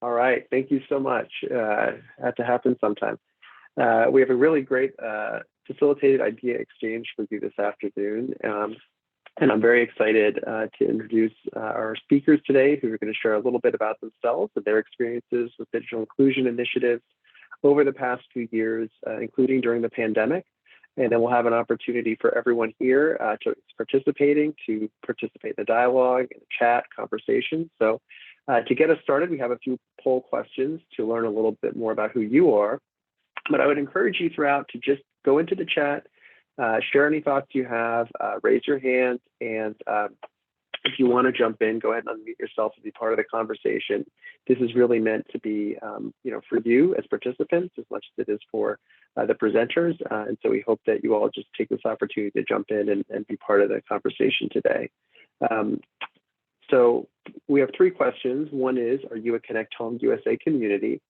All right, thank you so much. Had to happen sometime. We have a really great facilitated idea exchange for you this afternoon. And I'm very excited to introduce our speakers today who are going to share a little bit about themselves and their experiences with digital inclusion initiatives over the past few years, including during the pandemic. And then we'll have an opportunity for everyone here to participate in the dialogue, in the chat, conversation. So to get us started, we have a few poll questions to learn a little bit more about who you are. But I would encourage you throughout to just go into the chat, share any thoughts you have, raise your hand, and if you want to jump in, go ahead and unmute yourself to be part of the conversation. This is really meant to be, for you as participants as much as it is for the presenters. And so we hope that you all just take this opportunity to jump in and be part of the conversation today. So we have three questions. One is, are you a ConnectHomeUSA community?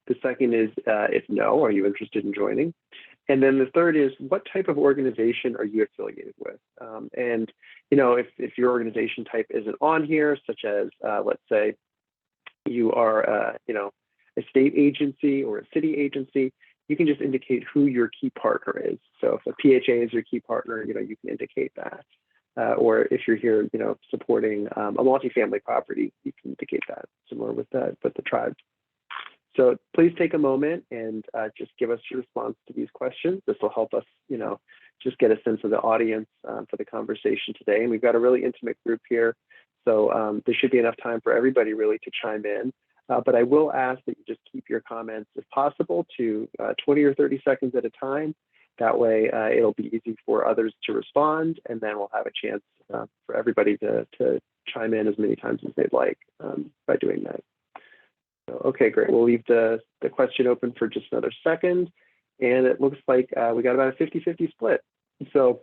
The second is, if no, are you interested in joining? And then the third is, what type of organization are you affiliated with? And if your organization type isn't on here, such as, let's say, you are, a state agency or a city agency, you can just indicate who your key partner is. So if a PHA is your key partner, you can indicate that. Or if you're here, supporting a multifamily property, you can indicate that, similar with the tribe. So please take a moment and just give us your response to these questions. This will help us, just get a sense of the audience for the conversation today. And we've got a really intimate group here. So there should be enough time for everybody really to chime in. But I will ask that you just keep your comments, if possible, to 20 or 30 seconds at a time. That way, it'll be easy for others to respond, and then we'll have a chance for everybody to chime in as many times as they'd like by doing that. So, okay, great. We'll leave the question open for just another second. And it looks like we got about a 50-50 split. So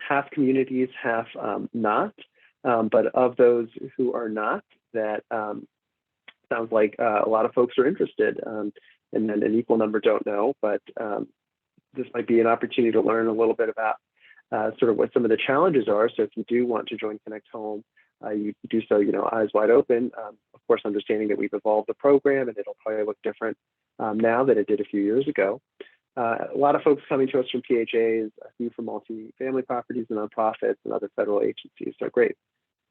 half communities, half not. But of those who are not, that sounds like a lot of folks are interested, and then an equal number don't know. But this might be an opportunity to learn a little bit about sort of what some of the challenges are. So if you do want to join Connect Home, you do so, eyes wide open. Of course, understanding that we've evolved the program and it'll probably look different now than it did a few years ago. A lot of folks coming to us from PHAs, a few from multi-family properties and nonprofits and other federal agencies. So great.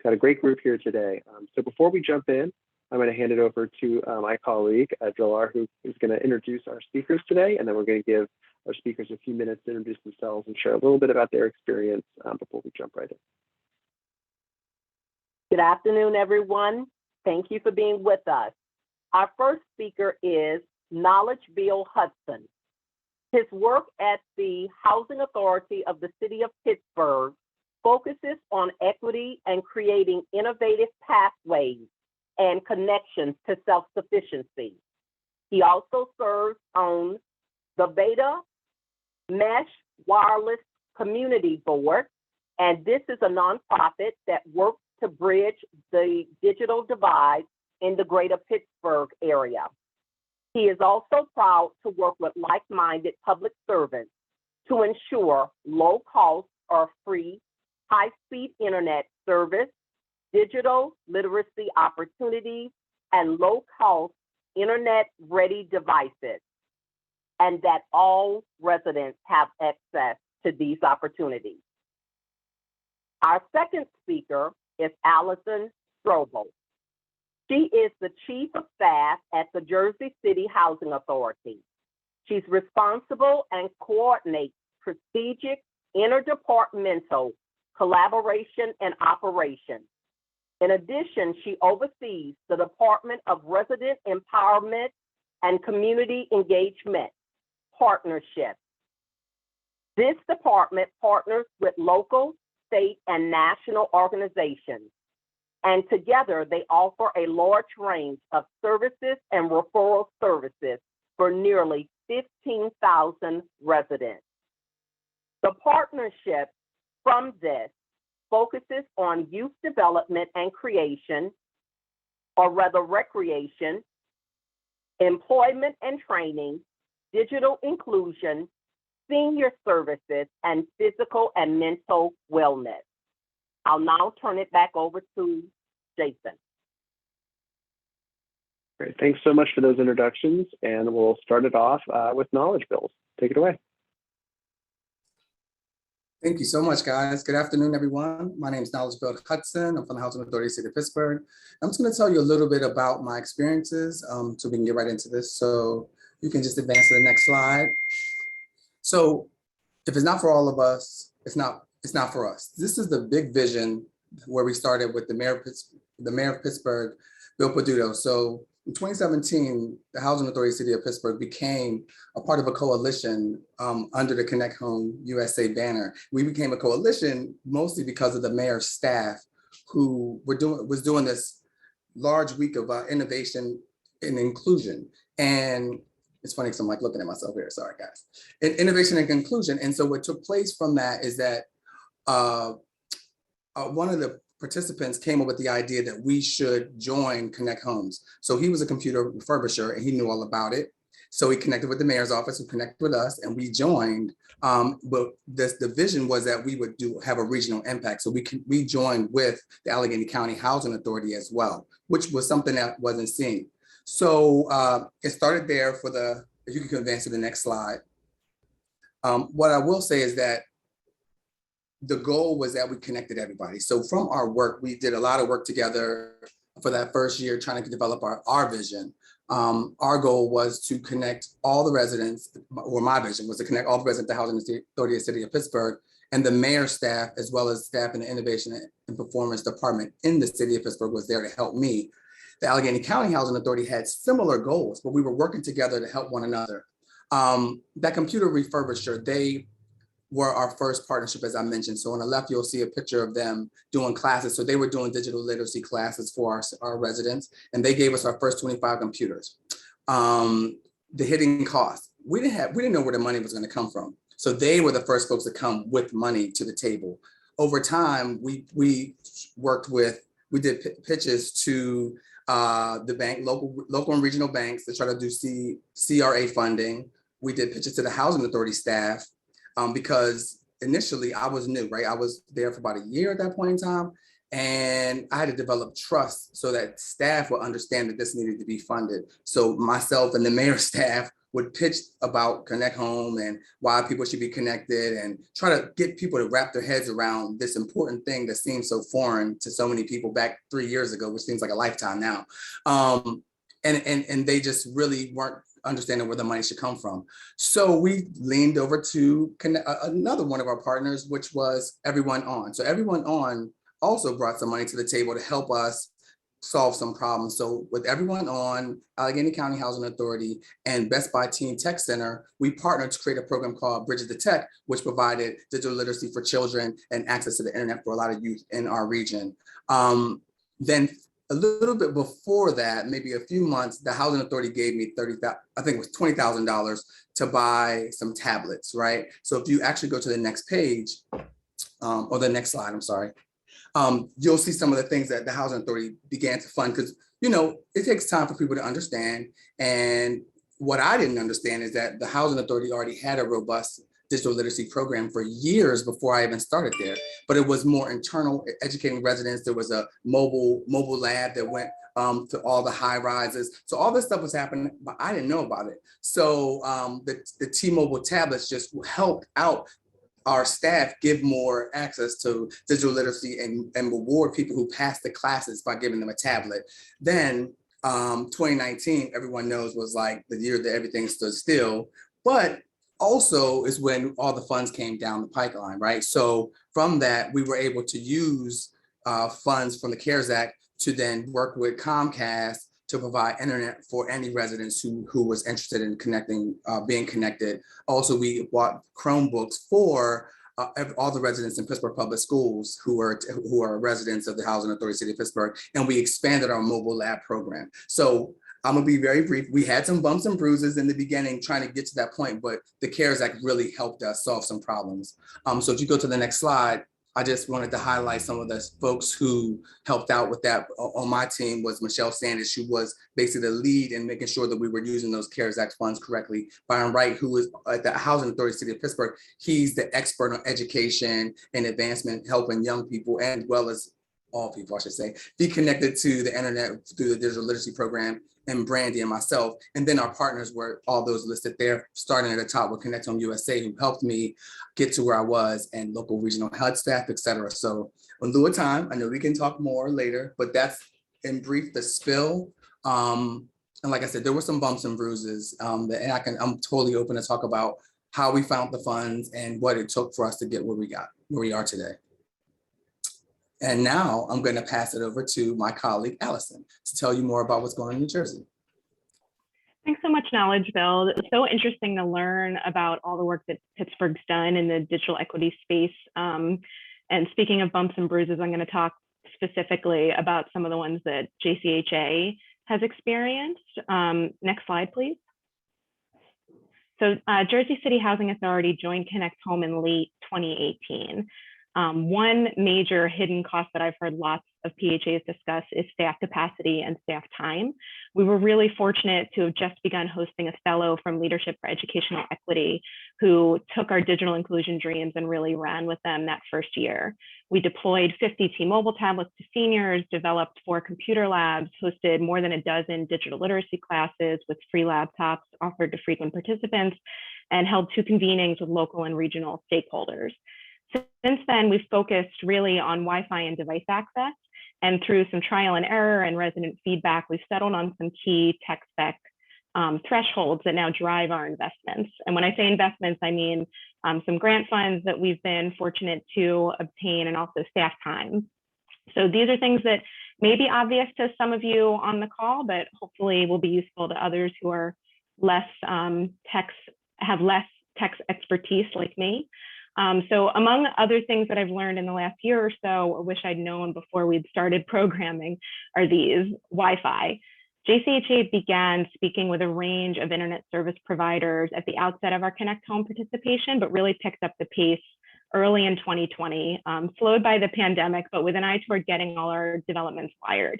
Got a great group here today. So before we jump in, I'm going to hand it over to my colleague, Dilar, who is going to introduce our speakers today, and then we're going to give our speakers a few minutes to introduce themselves and share a little bit about their experience before we jump right in. Good afternoon, everyone. Thank you for being with us. Our first speaker is Knowledge Bill Hudson. His work at the Housing Authority of the City of Pittsburgh focuses on equity and creating innovative pathways and connections to self-sufficiency. He also serves on the Beta Mesh Wireless Community Board, and this is a nonprofit that works to bridge the digital divide in the greater Pittsburgh area. He is also proud to work with like-minded public servants to ensure low-cost or free high-speed internet service, digital literacy opportunities, and low-cost internet-ready devices, and that all residents have access to these opportunities. Our second speaker is Allison Strobel. She is the Chief of Staff at the Jersey City Housing Authority. She's responsible and coordinates strategic interdepartmental collaboration and operations. In addition, she oversees the Department of Resident Empowerment and Community Engagement Partnership. This department partners with local, state, and national organizations, and together they offer a large range of services and referral services for nearly 15,000 residents. The partnership from this focuses on youth development and creation, or rather recreation, employment and training, digital inclusion, senior services, and physical and mental wellness. I'll now turn it back over to Jason. Great. Thanks so much for those introductions. And we'll start it off with knowledge bills. Take it away. Thank you so much, guys. Good afternoon, everyone. My name is Knowledge Bill Hudson. I'm from the Housing Authority of the City of Pittsburgh. I'm just going to tell you a little bit about my experiences so we can get right into this. So you can just advance to the next slide. So if it's not for all of us, it's not for us. This is the big vision where we started with the mayor of Pittsburgh, Bill Peduto. So in 2017, the Housing Authority of the City of Pittsburgh became a part of a coalition under the Connect Home USA banner. We became a coalition mostly because of the mayor's staff who was doing this large week of innovation and inclusion. And it's funny because I'm like looking at myself here, sorry guys. Innovation and inclusion. And so what took place from that is that one of the participants came up with the idea that we should join Connect Homes. So he was a computer refurbisher and he knew all about it. So he connected with the mayor's office, who connected with us, and we joined. But the vision was that we would have a regional impact. So we joined with the Allegheny County Housing Authority as well, which was something that wasn't seen. So it started there if you can advance to the next slide. What I will say is that the goal was that we connected everybody. So from our work, we did a lot of work together for that first year, trying to develop our vision. Our goal was to connect all the residents, or my vision was to connect all the residents of the Housing Authority of the City of Pittsburgh and the mayor's staff, as well as staff in the Innovation and Performance Department in the City of Pittsburgh was there to help me. The Allegheny County Housing Authority had similar goals, but we were working together to help one another. That computer refurbisher, they were our first partnership, as I mentioned. So on the left, you'll see a picture of them doing classes. So they were doing digital literacy classes for our residents, and they gave us our first 25 computers. The hidden cost, we didn't know where the money was going to come from. So they were the first folks to come with money to the table. Over time, we did pitches to the bank, local and regional banks to try to do CRA funding. We did pitches to the Housing Authority staff. Because initially I was new, right? I was there for about a year at that point in time, and I had to develop trust so that staff would understand that this needed to be funded. So myself and the mayor's staff would pitch about Connect Home and why people should be connected and try to get people to wrap their heads around this important thing that seems so foreign to so many people back 3 years ago, which seems like a lifetime now. And they just really weren't understanding where the money should come from. So we leaned over to another one of our partners, which was Everyone On. So Everyone On also brought some money to the table to help us solve some problems. So with Everyone On, Allegheny County Housing Authority, and Best Buy Teen Tech Center, we partnered to create a program called Bridges to Tech, which provided digital literacy for children and access to the internet for a lot of youth in our region. Then a little bit before that, maybe a few months, the Housing Authority gave me I think it was $20,000 to buy some tablets, right? So if you actually go to the next page, or the next slide, I'm sorry, you'll see some of the things that the Housing Authority began to fund, because, it takes time for people to understand. And what I didn't understand is that the Housing Authority already had a robust digital literacy program for years before I even started there, but it was more internal, educating residents. There was a mobile lab that went to all the high rises. So all this stuff was happening, but I didn't know about it. So the T-Mobile tablets just helped out our staff give more access to digital literacy and reward people who passed the classes by giving them a tablet. Then 2019, everyone knows, was like the year that everything stood still, but also is when all the funds came down the pipeline, right? So from that, we were able to use funds from the CARES Act to then work with Comcast to provide internet for any residents who was interested in being connected. Also, we bought Chromebooks for all the residents in Pittsburgh Public Schools who are residents of the Housing Authority of the City of Pittsburgh, and we expanded our mobile lab program. So I'm gonna be very brief. We had some bumps and bruises in the beginning trying to get to that point, but the CARES Act really helped us solve some problems. So if you go to the next slide, I just wanted to highlight some of the folks who helped out with that. On my team was Michelle Sanders, who was basically the lead in making sure that we were using those CARES Act funds correctly. Byron Wright, who is at the Housing Authority of the City of Pittsburgh, he's the expert on education and advancement, helping young people, and as well as all people, I should say, be connected to the internet through the digital literacy program, and Brandy and myself. And then our partners were all those listed there, starting at the top with ConnectHomeUSA, who helped me get to where I was, and local regional HUD staff, et cetera. So in lieu of time, I know we can talk more later, but that's in brief the spill. And like I said, there were some bumps and bruises, and I'm totally open to talk about how we found the funds and what it took for us to get where we are today. And now I'm going to pass it over to my colleague, Allison, to tell you more about what's going on in New Jersey. Thanks so much, Knowledge Build. It's so interesting to learn about all the work that Pittsburgh's done in the digital equity space. And speaking of bumps and bruises, I'm going to talk specifically about some of the ones that JCHA has experienced. Next slide, please. So Jersey City Housing Authority joined Connect Home in late 2018. One major hidden cost that I've heard lots of PHAs discuss is staff capacity and staff time. We were really fortunate to have just begun hosting a fellow from Leadership for Educational Equity who took our digital inclusion dreams and really ran with them that first year. We deployed 50 T-Mobile tablets to seniors, developed 4 computer labs, hosted more than a dozen digital literacy classes with free laptops offered to frequent participants, and held 2 convenings with local and regional stakeholders. Since then, we've focused really on Wi-Fi and device access, and through some trial and error and resident feedback, we've settled on some key tech spec thresholds that now drive our investments. And when I say investments, I mean some grant funds that we've been fortunate to obtain, and also staff time. So these are things that may be obvious to some of you on the call, but hopefully will be useful to others who are have less tech expertise like me. So among other things that I've learned in the last year or so, or wish I'd known before we'd started programming, are these: Wi-Fi. JCHA began speaking with a range of internet service providers at the outset of our Connect Home participation, but really picked up the pace early in 2020, slowed by the pandemic, but with an eye toward getting all our developments wired.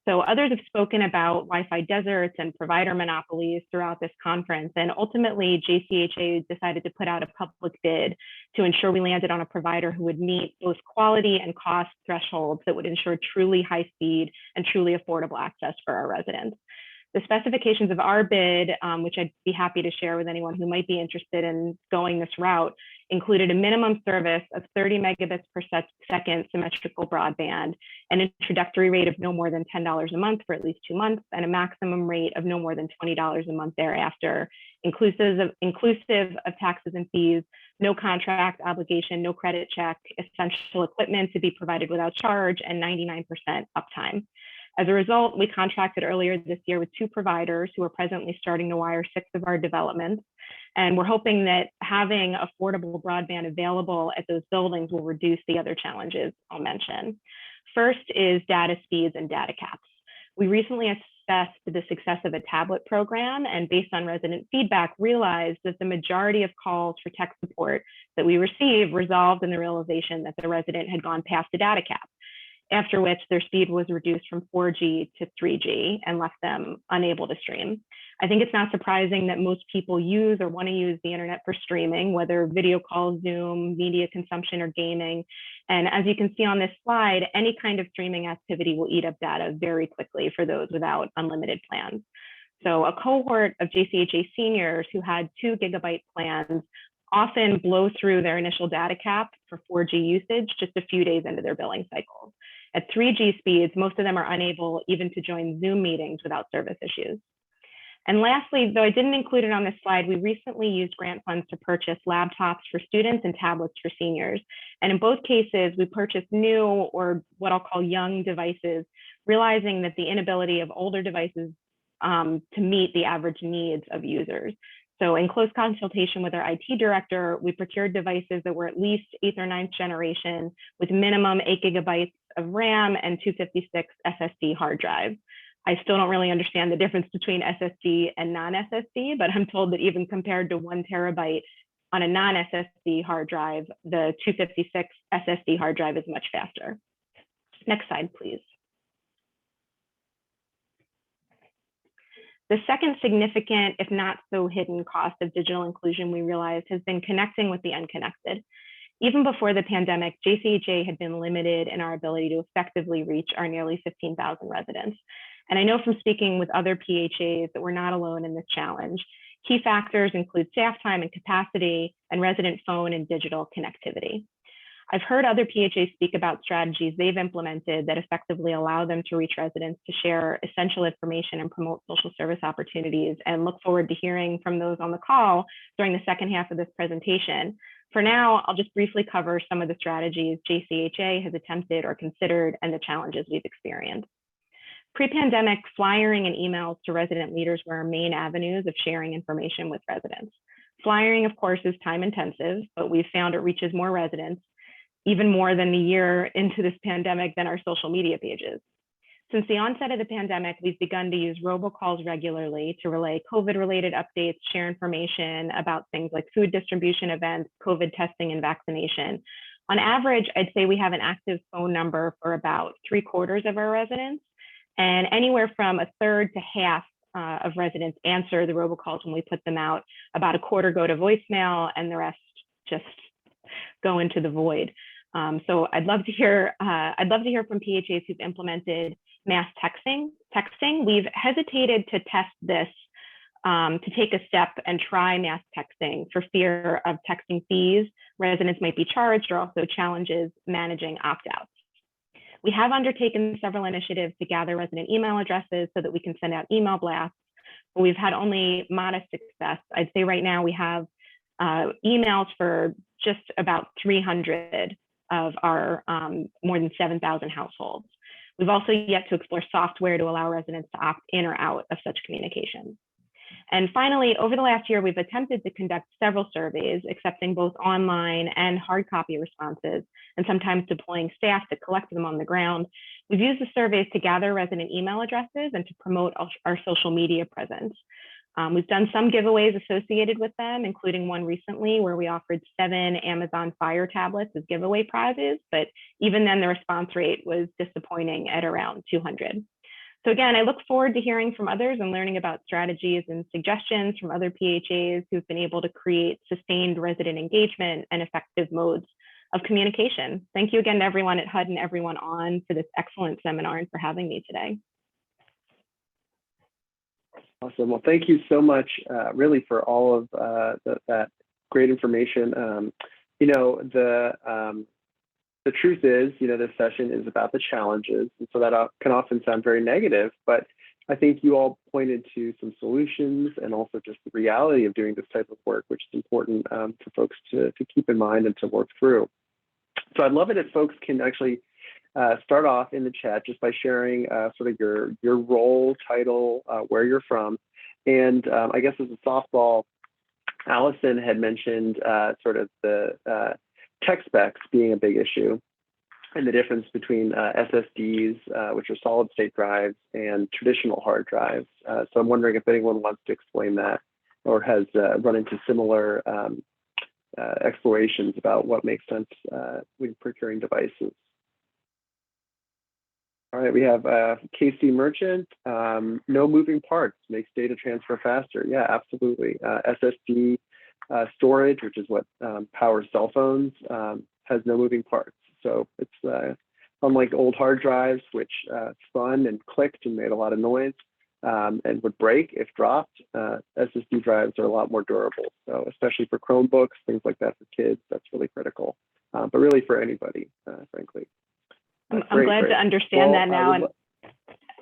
So others have spoken about Wi-Fi deserts and provider monopolies throughout this conference. And ultimately, JCHA decided to put out a public bid to ensure we landed on a provider who would meet both quality and cost thresholds that would ensure truly high speed and truly affordable access for our residents. The specifications of our bid, which I'd be happy to share with anyone who might be interested in going this route, included a minimum service of 30 megabits per second symmetrical broadband, an introductory rate of no more than $10 a month for at least 2 months, and a maximum rate of no more than $20 a month thereafter, inclusive of taxes and fees, no contract obligation, no credit check, essential equipment to be provided without charge, and 99% uptime. As a result, we contracted earlier this year with 2 providers who are presently starting to wire 6 of our developments. And we're hoping that having affordable broadband available at those buildings will reduce the other challenges I'll mention. First is data speeds and data caps. We recently assessed the success of a tablet program, and based on resident feedback, realized that the majority of calls for tech support that we received resolved in the realization that the resident had gone past the data cap, after which their speed was reduced from 4G to 3G and left them unable to stream. I think it's not surprising that most people use or want to use the internet for streaming, whether video calls, Zoom, media consumption, or gaming. And as you can see on this slide, any kind of streaming activity will eat up data very quickly for those without unlimited plans. So a cohort of JCHA seniors who had 2 gigabyte plans often blow through their initial data cap for 4G usage just a few days into their billing cycles. At 3G speeds, most of them are unable even to join Zoom meetings without service issues. And lastly, though I didn't include it on this slide, we recently used grant funds to purchase laptops for students and tablets for seniors. And in both cases, we purchased new, or what I'll call young, devices, realizing that the inability of older devices to meet the average needs of users. So in close consultation with our IT director, we procured devices that were at least 8th or 9th generation with minimum 8 gigabytes of RAM and 256 SSD hard drives. I still don't really understand the difference between SSD and non-SSD, but I'm told that even compared to 1 terabyte on a non-SSD hard drive, the 256 SSD hard drive is much faster. Next slide, please. The second significant, if not so hidden, cost of digital inclusion we realized has been connecting with the unconnected. Even before the pandemic, JCHA had been limited in our ability to effectively reach our nearly 15,000 residents. And I know from speaking with other PHAs that we're not alone in this challenge. Key factors include staff time and capacity and resident phone and digital connectivity. I've heard other PHAs speak about strategies they've implemented that effectively allow them to reach residents to share essential information and promote social service opportunities, and look forward to hearing from those on the call during the second half of this presentation. For now, I'll just briefly cover some of the strategies JCHA has attempted or considered and the challenges we've experienced. Pre-pandemic, flyering and emails to resident leaders were our main avenues of sharing information with residents. Flyering, of course, is time intensive, but we've found it reaches more residents, even more than the year into this pandemic, than our social media pages. Since the onset of the pandemic, we've begun to use robocalls regularly to relay COVID-related updates, share information about things like food distribution events, COVID testing and vaccination. On average, I'd say we have an active phone number for about 3/4 of our residents, and anywhere from a third to half of residents answer the robocalls when we put them out. About a quarter go to voicemail, and the rest just go into the void. So I'd love to hear from PHAs who've implemented mass texting. We've hesitated to test this, to take a step and try mass texting for fear of texting fees residents might be charged, or also challenges managing opt-outs. We have undertaken several initiatives to gather resident email addresses so that we can send out email blasts, but we've had only modest success. I'd say right now we have emails for just about 300 of our more than 7,000 households. We've also yet to explore software to allow residents to opt in or out of such communications. And finally, over the last year, we've attempted to conduct several surveys, accepting both online and hard copy responses, and sometimes deploying staff to collect them on the ground. We've used the surveys to gather resident email addresses and to promote our social media presence. We've done some giveaways associated with them, including one recently where we offered 7 Amazon Fire tablets as giveaway prizes, but even then the response rate was disappointing at around 200. So again, I look forward to hearing from others and learning about strategies and suggestions from other PHAs who've been able to create sustained resident engagement and effective modes of communication. Thank you again to everyone at HUD and everyone on for this excellent seminar and for having me today. Awesome. Well, thank you so much, really, for all of that great information. The truth is, this session is about the challenges, and so that can often sound very negative. But I think you all pointed to some solutions and also just the reality of doing this type of work, which is important for folks to keep in mind and to work through. So I'd love it if folks can actually start off in the chat just by sharing sort of your role, title, where you're from. And I guess as a softball, Allison had mentioned sort of the tech specs being a big issue, and the difference between SSDs, which are solid state drives, and traditional hard drives. So I'm wondering if anyone wants to explain that or has run into similar explorations about what makes sense when procuring devices. All right, we have KC Merchant. No moving parts makes data transfer faster. Yeah, absolutely. SSD storage, which is what powers cell phones, has no moving parts. So it's unlike old hard drives, which spun and clicked and made a lot of noise and would break if dropped. SSD drives are a lot more durable. So especially for Chromebooks, things like that for kids, that's really critical. But really for anybody, frankly. I'm glad to understand that now.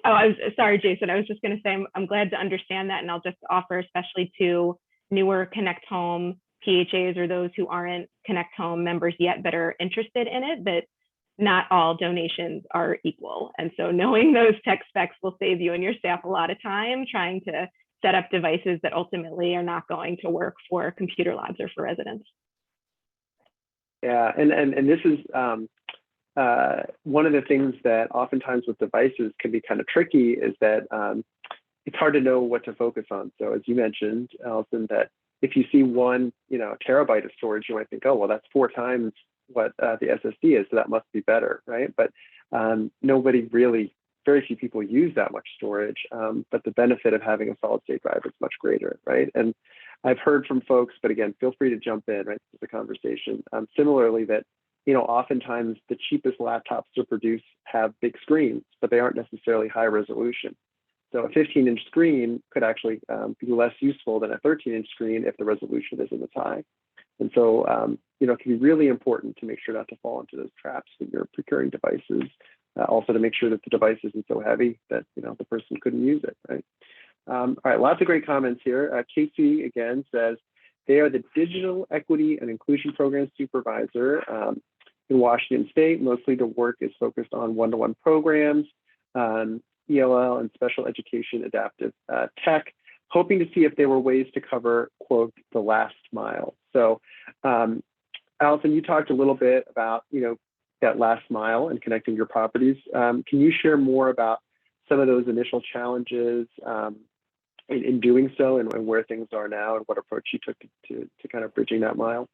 I was sorry, Jason. I was just going to say I'm glad to understand that, and I'll just offer, especially to newer Connect Home PHAs or those who aren't Connect Home members yet but are interested in it, that not all donations are equal. And so knowing those tech specs will save you and your staff a lot of time trying to set up devices that ultimately are not going to work for computer labs or for residents. Yeah, and this is one of the things that oftentimes with devices can be kind of tricky is that it's hard to know what to focus on. So as you mentioned, Allison, that if you see 1 terabyte of storage, you might think, oh, well, that's 4 times what the SSD is, so that must be better, right? But very few people use that much storage, but the benefit of having a solid state drive is much greater, right? And I've heard from folks, but again, feel free to jump in, right? This is a conversation. Similarly, that oftentimes the cheapest laptops to produce have big screens, but they aren't necessarily high resolution. So a 15-inch screen could actually be less useful than a 13-inch screen if the resolution isn't as high. And so, it can be really important to make sure not to fall into those traps when you're procuring devices. Also to make sure that the device isn't so heavy that the person couldn't use it, right? All right, lots of great comments here. Casey again says they are the Digital Equity and Inclusion Program Supervisor in Washington State. Mostly the work is focused on one-to-one programs, ELL, and special education adaptive tech, hoping to see if there were ways to cover, quote, the last mile. So, Allison, you talked a little bit about, that last mile and connecting your properties. Can you share more about some of those initial challenges in doing so, and where things are now, and what approach you took to kind of bridging that mile?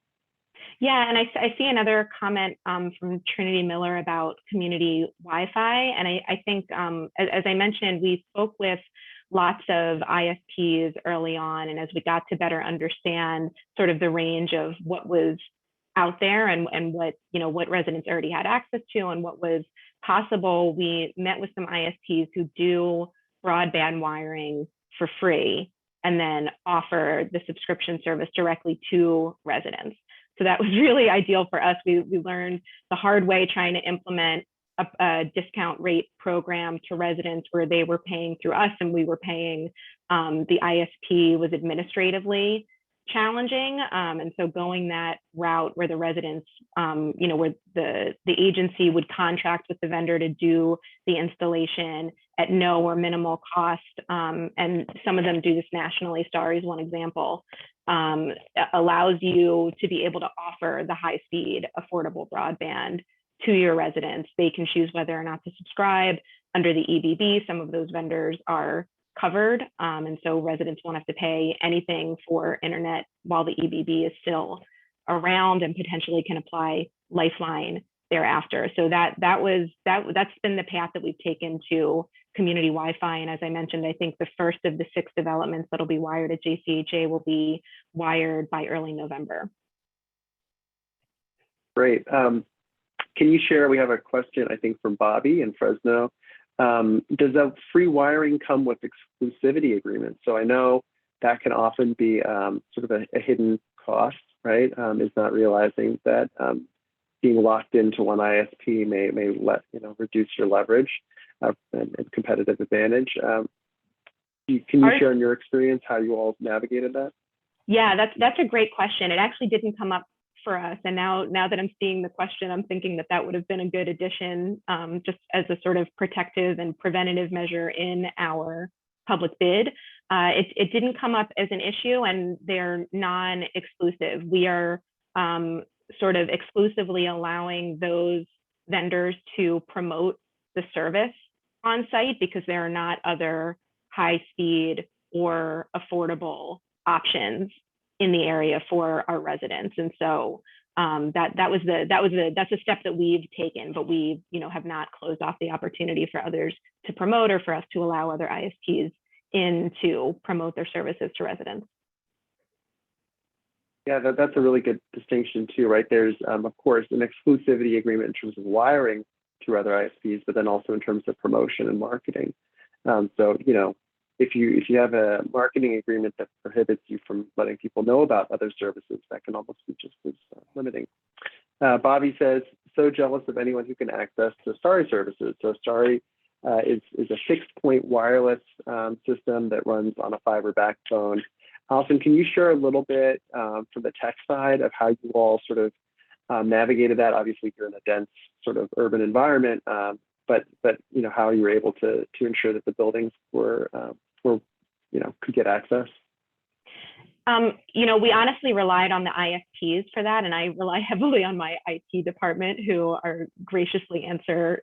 Yeah, and I see another comment from Trinity Miller about community Wi-Fi. And I think, as I mentioned, we spoke with lots of ISPs early on. And as we got to better understand sort of the range of what was out there and what residents already had access to and what was possible, we met with some ISPs who do broadband wiring for free and then offer the subscription service directly to residents. So that was really ideal for us. We learned the hard way trying to implement a discount rate program to residents where they were paying through us and we were paying. The ISP was administratively challenging. And so going that route where the residents, where the agency would contract with the vendor to do the installation at no or minimal cost. And some of them do this nationally. Starry is one example. Allows you to be able to offer the high speed, affordable broadband to your residents. They can choose whether or not to subscribe under the EBB. Some of those vendors are covered. And so residents won't have to pay anything for internet while the EBB is still around and potentially can apply Lifeline thereafter. So that's been the path that we've taken to community Wi-Fi. And as I mentioned, I think the first of the 6 developments that'll be wired at JCHA will be wired by early November. Great. Can you share, we have a question, I think, from Bobby in Fresno. Does the free wiring come with exclusivity agreements? So I know that can often be sort of a hidden cost, right? Is not realizing that being locked into one ISP may reduce your leverage and competitive advantage. Can you share in your experience how you all navigated that? Yeah, that's a great question. It actually didn't come up for us. And now that I'm seeing the question, I'm thinking that would have been a good addition, just as a sort of protective and preventative measure in our public bid. It didn't come up as an issue, and they're non-exclusive. We are sort of exclusively allowing those vendors to promote the service on site because there are not other high speed or affordable options in the area for our residents. And so that's a step that we've taken, but we have not closed off the opportunity for others to promote or for us to allow other ISPs in to promote their services to residents. Yeah, that's a really good distinction too, right? There's, of course, an exclusivity agreement in terms of wiring to other ISPs, but then also in terms of promotion and marketing. So, if you have a marketing agreement that prohibits you from letting people know about other services, that can almost be just as limiting. Bobby says, so jealous of anyone who can access to Starry services. So Starry is a fixed point wireless system that runs on a fiber backbone. Allison, can you share a little bit from the tech side of how you all sort of navigated that? Obviously, you're in a dense sort of urban environment, but how you were able to ensure that the buildings were could get access. We honestly relied on the ISPs for that, and I rely heavily on my IT department, who are graciously answer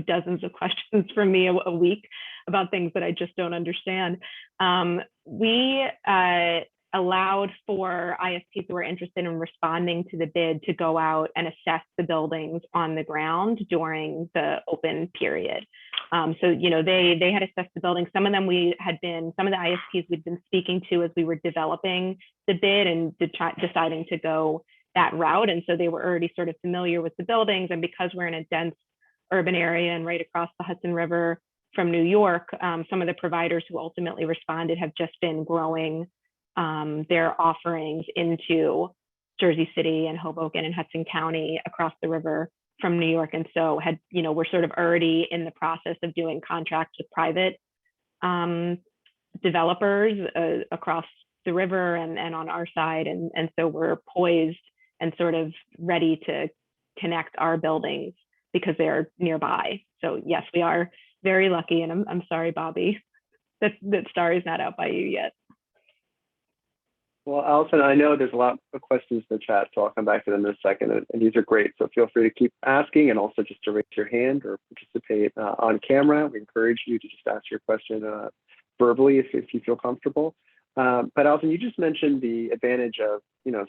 dozens of questions from me a week about things that I just don't understand. We allowed for ISPs who were interested in responding to the bid to go out and assess the buildings on the ground during the open period. So, they had assessed the building. Some of them some of the ISPs we'd been speaking to as we were developing the bid and deciding to go that route. And so they were already sort of familiar with the buildings. And because we're in a dense urban area and right across the Hudson River from New York, some of the providers who ultimately responded have just been growing their offerings into Jersey City and Hoboken and Hudson County across the river from New York. And so we're sort of already in the process of doing contracts with private developers across the river and on our side. And so we're poised and sort of ready to connect our buildings because they're nearby. So yes, we are very lucky. And I'm sorry, Bobby, that Starry's not out by you yet. Well, Allison, I know there's a lot of questions in the chat, so I'll come back to them in a second. And these are great. So feel free to keep asking, and also just to raise your hand or participate on camera. We encourage you to just ask your question verbally if you feel comfortable. But Allison, you just mentioned the advantage of,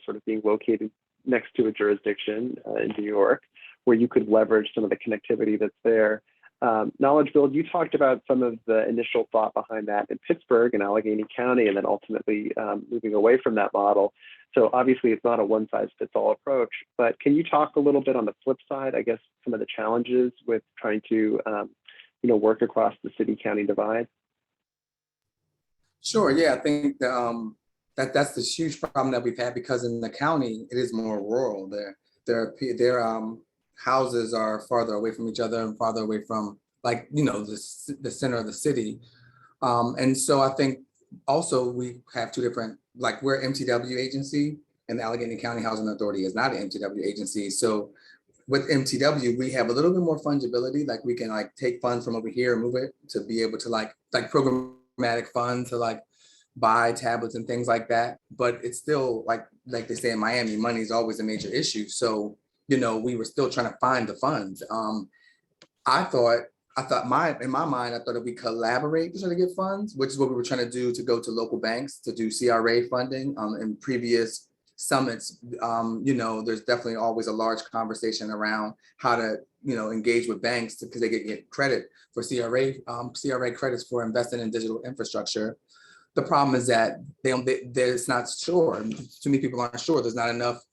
sort of being located next to a jurisdiction in New York, where you could leverage some of the connectivity that's there. Knowledge Build, you talked about some of the initial thought behind that in Pittsburgh and Allegheny County, and then ultimately moving away from that model. So obviously it's not a one-size-fits-all approach, but can you talk a little bit on the flip side, I guess, some of the challenges with trying to work across the city-county divide? Sure, yeah, I think that's the huge problem that we've had, because in the county, it is more rural. Their houses are farther away from each other and farther away from, the center of the city. And so I think also we have two different, we're MTW agency and the Allegheny County Housing Authority is not an MTW agency. So with MTW, we have a little bit more fungibility. We can take funds from over here and move it to be able to like programmatic funds to buy tablets and things like that. But it's still like they say in Miami, money is always a major issue. So we were still trying to find the funds. I thought in my mind, I thought if we collaborate to try to get funds, which is what we were trying to do, to go to local banks to do CRA funding. In previous summits, there's definitely always a large conversation around how to, engage with banks because they get credit for CRA credits for investing in digital infrastructure. The problem is that it's not sure. Too many people aren't sure. There's not enough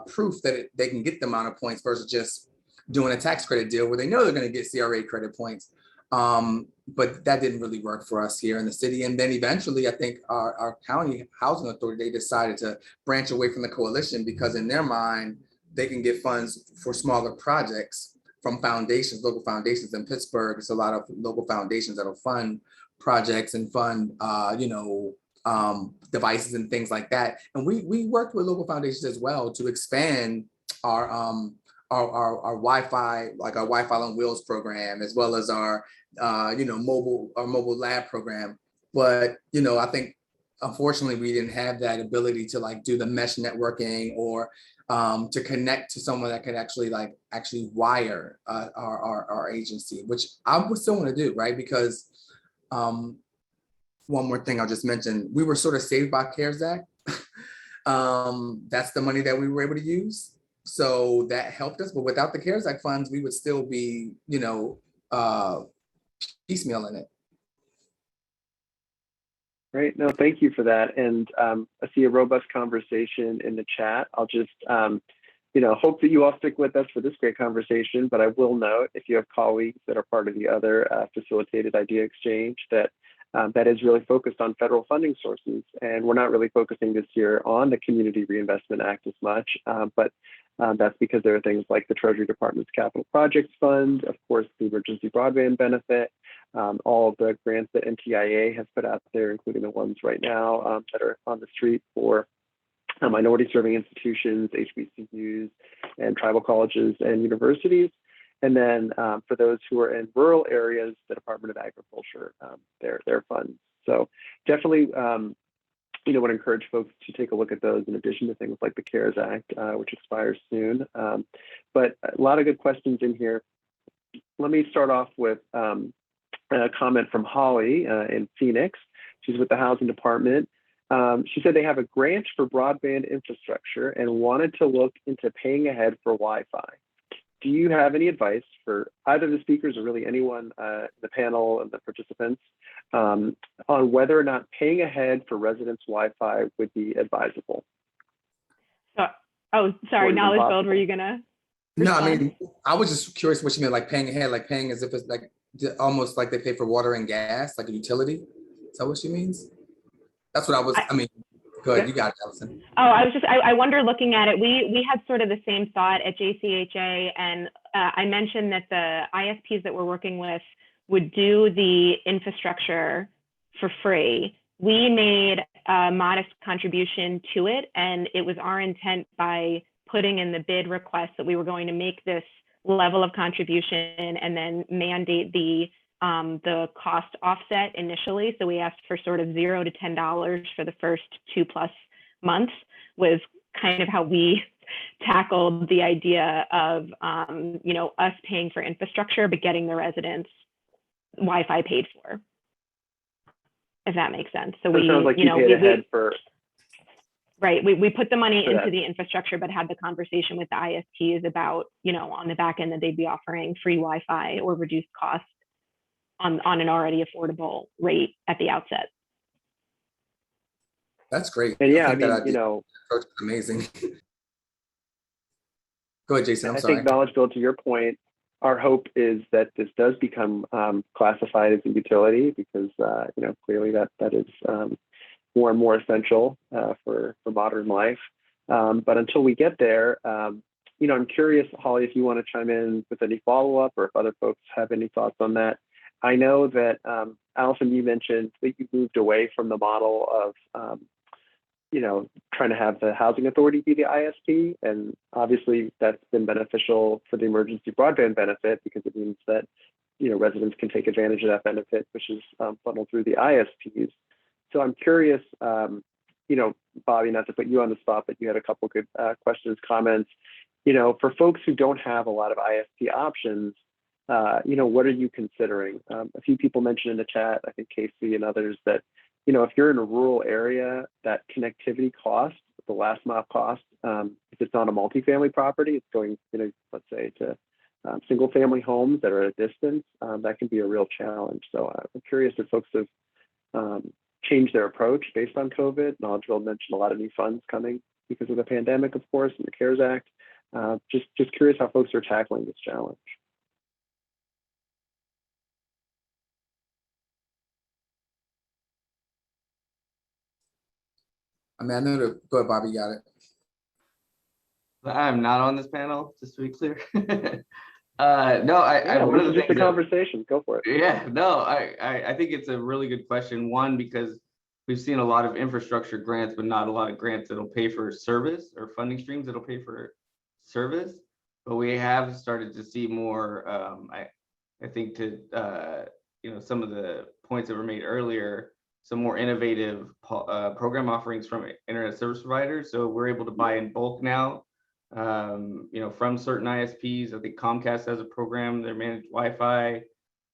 proof that they can get the amount of points versus just doing a tax credit deal where they know they're going to get CRA credit points. But that didn't really work for us here in the city. And then eventually, I think our county housing authority, they decided to branch away from the coalition because in their mind, they can get funds for smaller projects from foundations, local foundations in Pittsburgh. It's a lot of local foundations that'll fund projects and fund, devices and things like that. And we worked with local foundations as well to expand our Wi-Fi, our Wi-Fi on Wheels program, as well as our mobile lab program. But I think unfortunately we didn't have that ability to do the mesh networking or to connect to someone that could actually wire our agency, which I would still want to do, right? Because one more thing I'll just mention, we were sort of saved by CARES Act. That's the money that we were able to use. So that helped us, but without the CARES Act funds, we would still be, piecemeal in it. Great. No, thank you for that. And I see a robust conversation in the chat. I'll just, hope that you all stick with us for this great conversation. But I will note, if you have colleagues that are part of the other facilitated idea exchange, that that is really focused on federal funding sources. And we're not really focusing this year on the Community Reinvestment Act as much, but that's because there are things like the Treasury Department's Capital Projects Fund, of course, the Emergency Broadband Benefit, all of the grants that NTIA has put out there, including the ones right now that are on the street for minority serving institutions, HBCUs, and tribal colleges and universities. And then for those who are in rural areas, the Department of Agriculture, their funds. So definitely, would encourage folks to take a look at those in addition to things like the CARES Act, which expires soon. But a lot of good questions in here. Let me start off with a comment from Holly in Phoenix. She's with the Housing Department. She said they have a grant for broadband infrastructure and wanted to look into paying ahead for Wi-Fi. do you have any advice for either the speakers or really anyone in the panel and the participants on whether or not paying ahead for residence Wi-Fi would be advisable? So, oh, sorry, Knowledge Build, were you gonna No, I respond? mean, I was just curious what you meant, like paying ahead, like paying as if it's like almost like they pay for water and gas, like a utility. Is that what she means? That's what I was, I mean, go ahead, you got it, Allison. Oh, I wonder looking at it, we had sort of the same thought at JCHA, and I mentioned that the ISPs that we're working with would do the infrastructure for free. We made a modest contribution to it, and it was our intent by putting in the bid request that we were going to make this level of contribution and then mandate the cost offset initially. So we asked for sort of $0 to $10 for the first 2+ months, was kind of how we tackled the idea of us paying for infrastructure but getting the residents Wi-Fi paid for, if that makes sense. So it sounds like you paid ahead for. Right, we put the money into the infrastructure, but had the conversation with the ISPs about, on the back end that they'd be offering free Wi-Fi or reduced cost on an already affordable rate at the outset. That's great. And yeah, amazing. Go ahead, Jason. I think Knowledge Build, to your point, our hope is that this does become classified as a utility, because clearly that is more and more essential for modern life. But until we get there, I'm curious, Holly, if you want to chime in with any follow-up, or if other folks have any thoughts on that. I know that Allison, you mentioned that you moved away from the model of trying to have the housing authority be the ISP, and obviously that's been beneficial for the emergency broadband benefit, because it means that residents can take advantage of that benefit, which is funneled through the ISPs. So I'm curious, Bobby, not to put you on the spot, but you had a couple good questions, comments. For folks who don't have a lot of ISP options, what are you considering? A few people mentioned in the chat, I think Casey and others, that if you're in a rural area, that connectivity cost, the last mile cost, if it's on a multifamily property, it's going, let's say to single family homes that are at a distance, that can be a real challenge. So I'm curious if folks have changed their approach based on COVID. Knowledge Build mentioned a lot of new funds coming because of the pandemic, of course, and the CARES Act. Just curious how folks are tackling this challenge. I mean, I know that, go ahead, Bobby, you got it. I'm not on this panel, just to be clear. One of the just a things conversation. Go for it. Yeah, no, I think it's a really good question. One, because we've seen a lot of infrastructure grants, but not a lot of grants that'll pay for service, or funding streams that'll pay for service. But we have started to see more. I think to some of the points that were made earlier, some more innovative program offerings from internet service providers. So we're able to buy in bulk now. From certain ISPs. I think Comcast has a program, their managed Wi-Fi.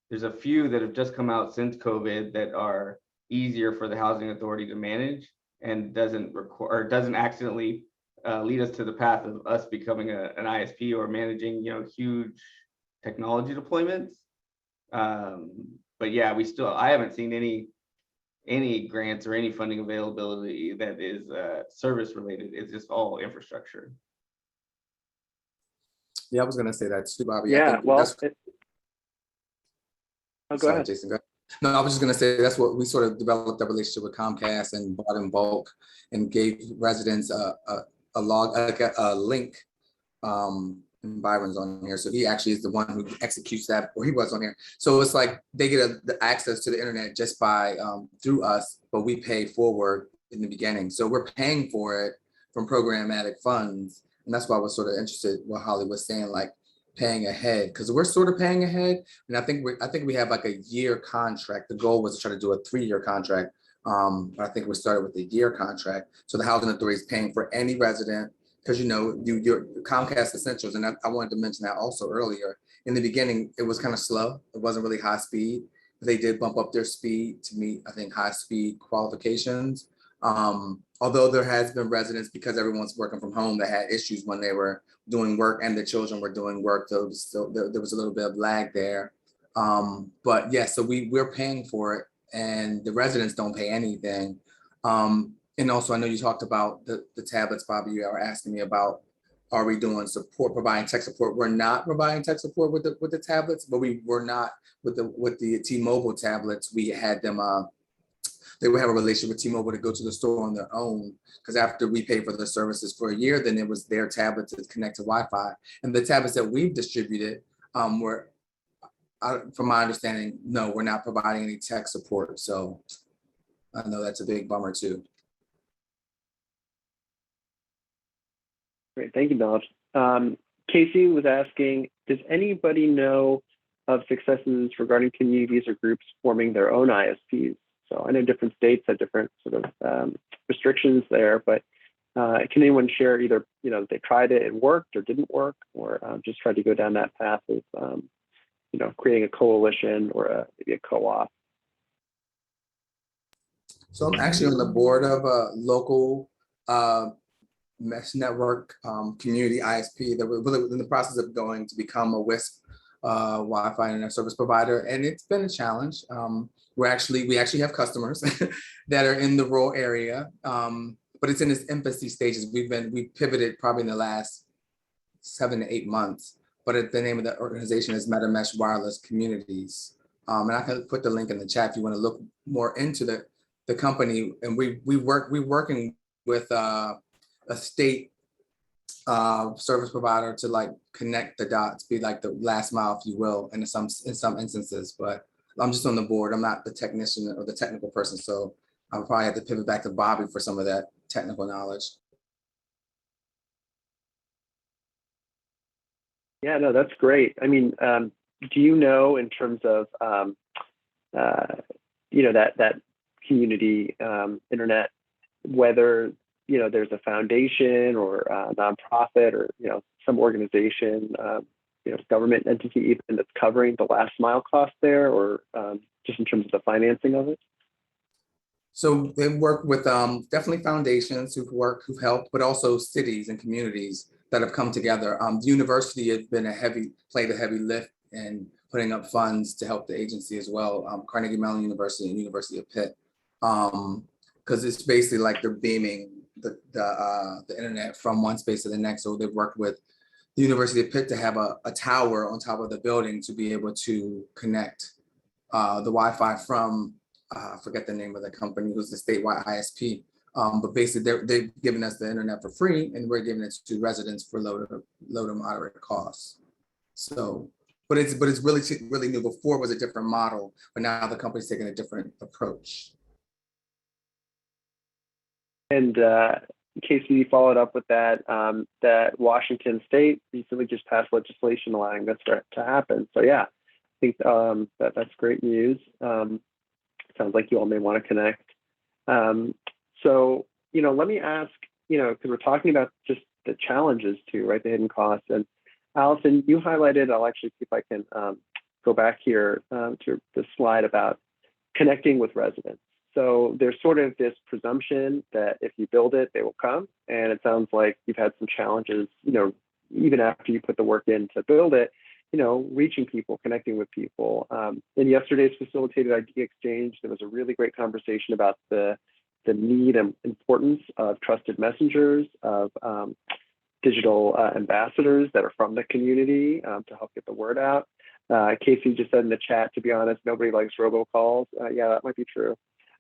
There's a few that have just come out since COVID that are easier for the housing authority to manage, and doesn't accidentally lead us to the path of us becoming an ISP or managing huge technology deployments. But yeah, I haven't seen any grants or any funding availability that is service related. It's just all infrastructure. Yeah, I was going to say that too, Bobby. Yeah, well, go ahead, Jason. Go ahead. No, I was just going to say that's what we sort of developed a relationship with Comcast and bought in bulk and gave residents a link. And Byron's on here, so he actually is the one who executes that, or he was on here. So it's like they get the access to the internet just by through us, but we pay forward in the beginning. So we're paying for it from programmatic funds. And that's why I was sort of interested what Holly was saying, like paying ahead, because we're sort of paying ahead. And I think we have like a year contract. The goal was to try to do a 3-year contract. But I think we started with a year contract. So the housing authority is paying for any resident, because your Comcast Essentials, and I wanted to mention that also earlier. In the beginning, it was kind of slow. It wasn't really high speed. They did bump up their speed to meet, I think, high speed qualifications. Although there has been residents, because everyone's working from home, that had issues when they were doing work and the children were doing work. So there was a little bit of lag there. But yeah, so we're paying for it, and the residents don't pay anything. And also, I know you talked about the tablets, Bobby. You are asking me about, are we doing support, providing tech support? We're not providing tech support with the tablets, but we were not with the T-Mobile tablets. We had them. They would have a relationship with T-Mobile to go to the store on their own, because after we paid for the services for a year, then it was their tablet to connect to Wi-Fi. And the tablets that we've distributed were, from my understanding, no, we're not providing any tech support. So I know that's a big bummer too. Great, thank you, Donald. Casey was asking, does anybody know of successes regarding communities or groups forming their own ISPs? So I know different states have different sort of restrictions there, but can anyone share either, they tried it, it worked or didn't work, or just tried to go down that path of, creating a coalition or maybe a co-op? So I'm actually on the board of a local mesh network community ISP that we're really in the process of going to become a WISP Wi-Fi internet service provider, and it's been a challenge. We actually have customers that are in the rural area, but it's in its infancy stages. We pivoted probably in the last 7 to 8 months, but the name of the organization is MetaMesh Wireless Communities, and I can put the link in the chat if you want to look more into the company. And we're working with a state service provider to like connect the dots, be like the last mile, if you will, in some instances. But I'm just on the board. I'm not the technician or the technical person, so I'll probably have to pivot back to Bobby for some of that technical knowledge. Yeah, no, that's great. I mean, do you know, in terms of that community internet, whether there's a foundation or a nonprofit or some organization, government entity even, that's covering the last mile cost there, or just in terms of the financing of it? So they work with definitely foundations who've helped, but also cities and communities that have come together. The university has played a heavy lift in putting up funds to help the agency as well. Carnegie Mellon University and University of Pitt, because it's basically like they're beaming the internet from one space to the next. So they've worked with the University of Pitt to have a tower on top of the building to be able to connect the Wi-Fi from, I forget the name of the company, who's the statewide ISP. But basically they've given us the internet for free, and we're giving it to residents for low to moderate costs. So, but it's really new. Before it was a different model, but now the company's taking a different approach. And Casey followed up with that, that Washington State recently just passed legislation allowing this to happen. So yeah, I think that's great news. Sounds like you all may want to connect. So, let me ask, because we're talking about just the challenges too, right? The hidden costs. And Allison, you highlighted, I'll actually see if I can go back here to the slide about connecting with residents. So there's sort of this presumption that if you build it, they will come. And it sounds like you've had some challenges, even after you put the work in to build it, reaching people, connecting with people. In yesterday's facilitated idea exchange, there was a really great conversation about the need and importance of trusted messengers, of digital ambassadors that are from the community to help get the word out. Casey just said in the chat, to be honest, nobody likes robocalls. Yeah, that might be true.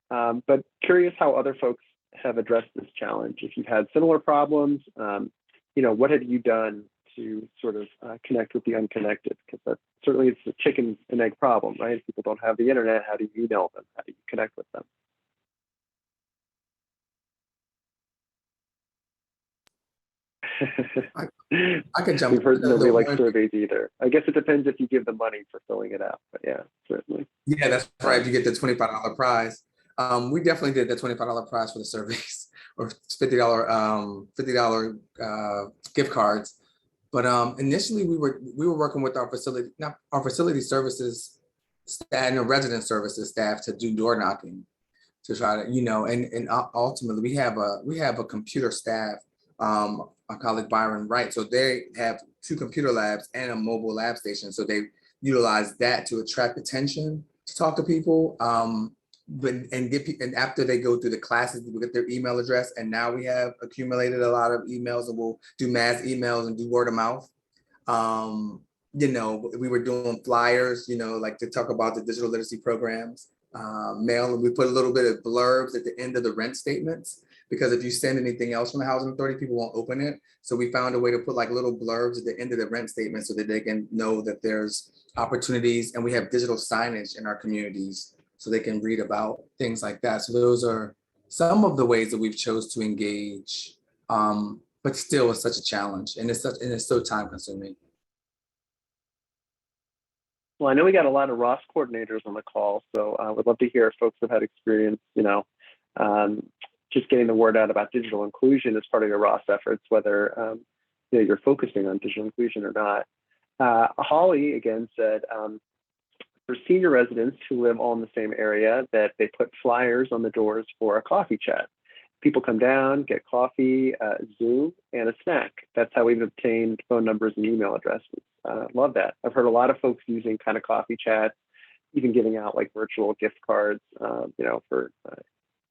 But curious how other folks have addressed this challenge. If you've had similar problems, what have you done to sort of connect with the unconnected? Because certainly it's a chicken and egg problem, right? If people don't have the internet, how do you email them? How do you connect with them? I can jump. We've heard nobody likes surveys either. I guess it depends if you give them money for filling it out, but yeah, certainly. Yeah, that's right. You get the $25 prize. We definitely did the $25 prize for the surveys, or $50 gift cards. But initially we were working with our facility services staff and resident services staff to do door knocking. to try to, and ultimately we have a computer staff, our colleague Byron Wright. So they have 2 computer labs and a mobile lab station. So they utilize that to attract attention, to talk to people. And after they go through the classes, we get their email address. And now we have accumulated a lot of emails, and we'll do mass emails and do word of mouth. We were doing flyers, like to talk about the digital literacy programs, mail. We put a little bit of blurbs at the end of the rent statements, because if you send anything else from the housing authority, people won't open it. So we found a way to put like little blurbs at the end of the rent statement so that they can know that there's opportunities, and we have digital signage in our communities so they can read about things like that. So those are some of the ways that we've chose to engage, but still it's such a challenge, and it's so time consuming. Well, I know we got a lot of Ross coordinators on the call, so I would love to hear if folks have had experience, just getting the word out about digital inclusion as part of your Ross efforts, whether you're focusing on digital inclusion or not. Holly again said, for senior residents who live all in the same area, that they put flyers on the doors for a coffee chat. People come down, get coffee, Zoom, and a snack. That's how we've obtained phone numbers and email addresses. Love that. I've heard a lot of folks using kind of coffee chats, even giving out like virtual gift cards, for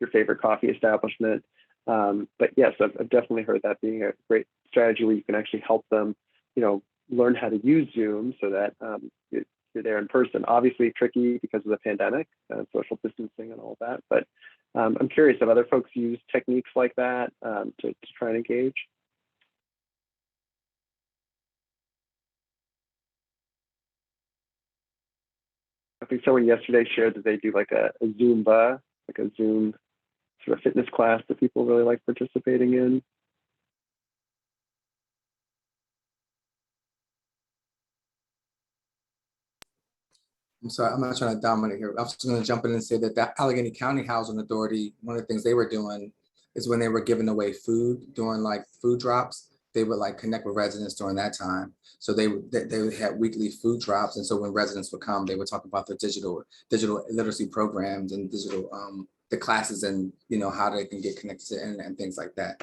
your favorite coffee establishment. But yes, I've definitely heard that being a great strategy where you can actually help them, learn how to use Zoom so that you're there in person. Obviously tricky because of the pandemic, social distancing and all that. But I'm curious, have other folks used techniques like that to try and engage? I think someone yesterday shared that they do like a Zumba, like a Zoom sort of fitness class that people really like participating in. I'm sorry, I'm not trying to dominate here. I was just going to jump in and say that the Allegheny County Housing Authority, one of the things they were doing is when they were giving away food during like food drops, they would like connect with residents during that time. So they had weekly food drops. And so when residents would come, they would talk about the digital literacy programs and digital, the classes, and how they can get connected to the internet and things like that.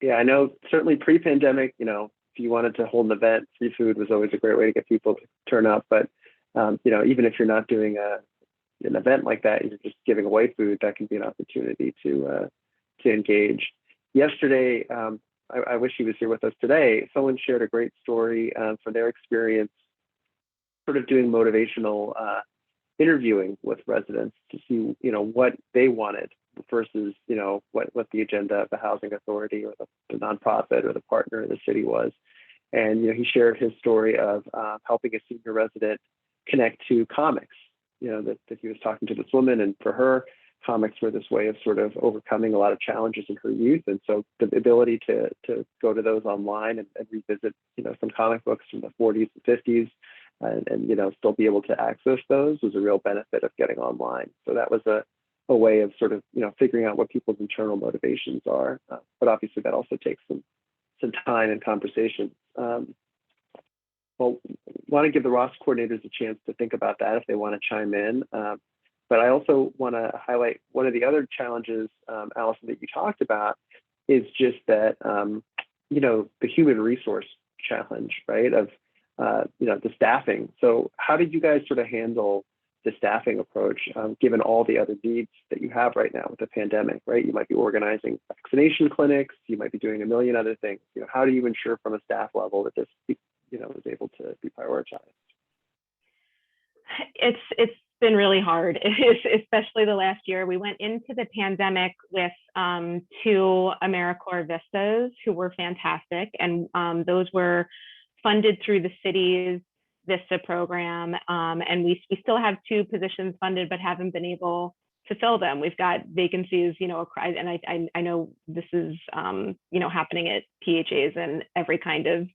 Yeah, I know certainly pre-pandemic, if you wanted to hold an event, free food was always a great way to get people to turn up. But, even if you're not doing an event like that, you're just giving away food, that can be an opportunity to engage. Yesterday, I wish he was here with us today. Someone shared a great story from their experience sort of doing motivational interviewing with residents to see, what they wanted versus, what the agenda of the housing authority or the nonprofit or the partner in the city was. And, he shared his story of helping a senior resident connect to comics, that he was talking to this woman, and for her, comics were this way of sort of overcoming a lot of challenges in her youth. And so the ability to go to those online and revisit, some comic books from the 40s and 50s and still be able to access those was a real benefit of getting online. So that was a way of sort of, figuring out what people's internal motivations are. But obviously that also takes some time and conversation. Well, want to give the Ross coordinators a chance to think about that if they want to chime in. But I also want to highlight one of the other challenges, Allison, that you talked about is just that, the human resource challenge, right, of, the staffing. So how did you guys sort of handle the staffing approach, given all the other needs that you have right now with the pandemic, right? You might be organizing vaccination clinics, you might be doing a million other things. How do you ensure from a staff level that this, is able to be prioritized? It's been really hard, especially the last year. We went into the pandemic with 2 AmeriCorps Vistas who were fantastic, and those were funded through the city's Vista program, and we still have 2 positions funded, but haven't been able to fill them. We've got vacancies, and I know this is happening at PHAs and every kind of